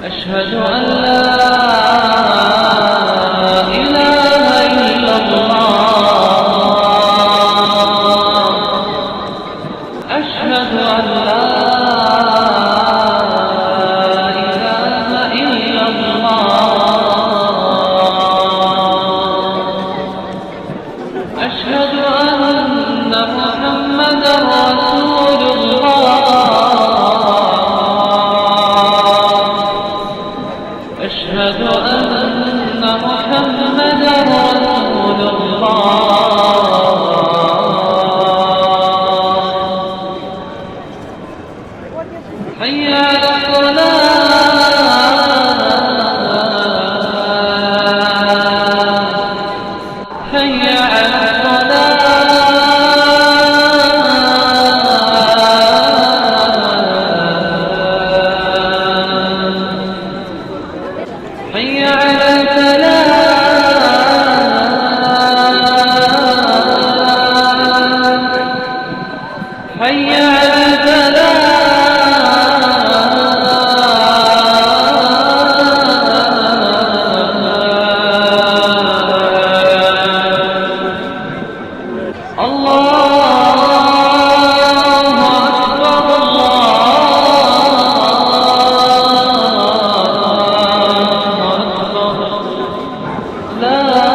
أشهد أن لا إله إلا الله أشهد أن لا إله إلا الله أشهد أن محمدا رسول الله أشهد أن محمدا رسول الله حي على الصلاة حي على حي على الفلاح حي على الفلاح الله أكبر الله أكبر لا